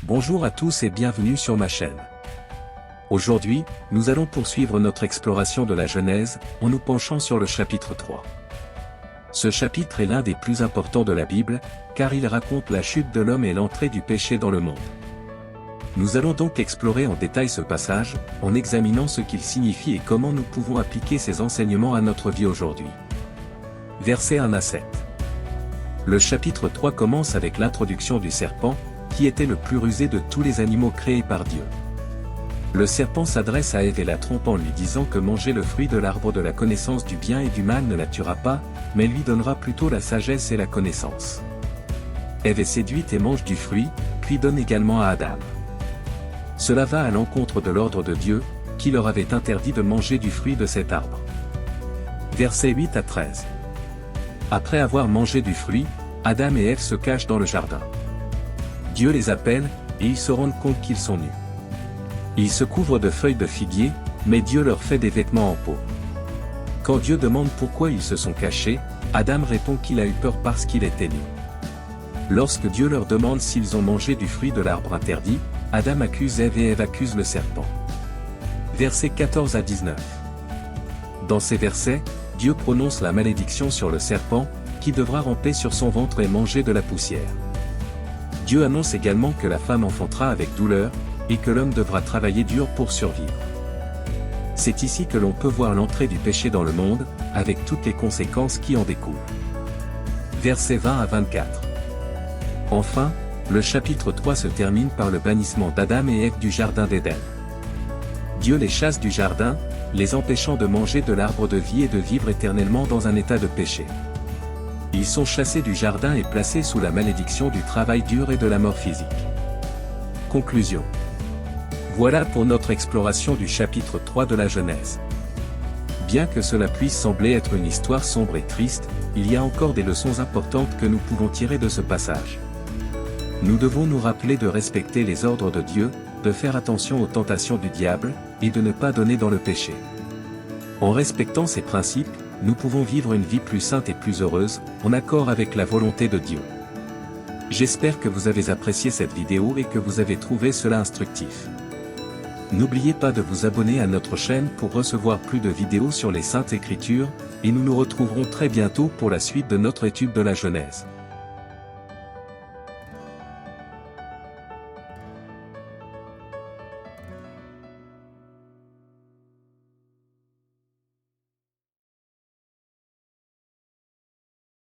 Bonjour à tous et bienvenue sur ma chaîne. Aujourd'hui, nous allons poursuivre notre exploration de la Genèse, en nous penchant sur le chapitre 3. Ce chapitre est l'un des plus importants de la Bible, car il raconte la chute de l'homme et l'entrée du péché dans le monde. Nous allons donc explorer en détail ce passage, en examinant ce qu'il signifie et comment nous pouvons appliquer ces enseignements à notre vie aujourd'hui. Versets 1 à 7. Le chapitre 3 commence avec l'introduction du serpent, qui était le plus rusé de tous les animaux créés par Dieu. Le serpent s'adresse à Ève et la trompe en lui disant que manger le fruit de l'arbre de la connaissance du bien et du mal ne la tuera pas, mais lui donnera plutôt la sagesse et la connaissance. Ève est séduite et mange du fruit, puis donne également à Adam. Cela va à l'encontre de l'ordre de Dieu, qui leur avait interdit de manger du fruit de cet arbre. Versets 8 à 13. Après avoir mangé du fruit, Adam et Ève se cachent dans le jardin. Dieu les appelle, et ils se rendent compte qu'ils sont nus. Ils se couvrent de feuilles de figuier, mais Dieu leur fait des vêtements en peau. Quand Dieu demande pourquoi ils se sont cachés, Adam répond qu'il a eu peur parce qu'il était nu. Lorsque Dieu leur demande s'ils ont mangé du fruit de l'arbre interdit, Adam accuse Ève et Ève accuse le serpent. Versets 14 à 19. Dans ces versets, Dieu prononce la malédiction sur le serpent, qui devra ramper sur son ventre et manger de la poussière. Dieu annonce également que la femme enfantera avec douleur, et que l'homme devra travailler dur pour survivre. C'est ici que l'on peut voir l'entrée du péché dans le monde, avec toutes les conséquences qui en découlent. Versets 20 à 24. Enfin, le chapitre 3 se termine par le bannissement d'Adam et Ève du jardin d'Éden. Dieu les chasse du jardin, les empêchant de manger de l'arbre de vie et de vivre éternellement dans un état de péché. Ils sont chassés du jardin et placés sous la malédiction du travail dur et de la mort physique. Conclusion. Voilà pour notre exploration du chapitre 3 de la Genèse. Bien que cela puisse sembler être une histoire sombre et triste, il y a encore des leçons importantes que nous pouvons tirer de ce passage. Nous devons nous rappeler de respecter les ordres de Dieu, de faire attention aux tentations du diable, et de ne pas donner dans le péché. En respectant ces principes, nous pouvons vivre une vie plus sainte et plus heureuse, en accord avec la volonté de Dieu. J'espère que vous avez apprécié cette vidéo et que vous avez trouvé cela instructif. N'oubliez pas de vous abonner à notre chaîne pour recevoir plus de vidéos sur les Saintes Écritures, et nous nous retrouverons très bientôt pour la suite de notre étude de la Genèse.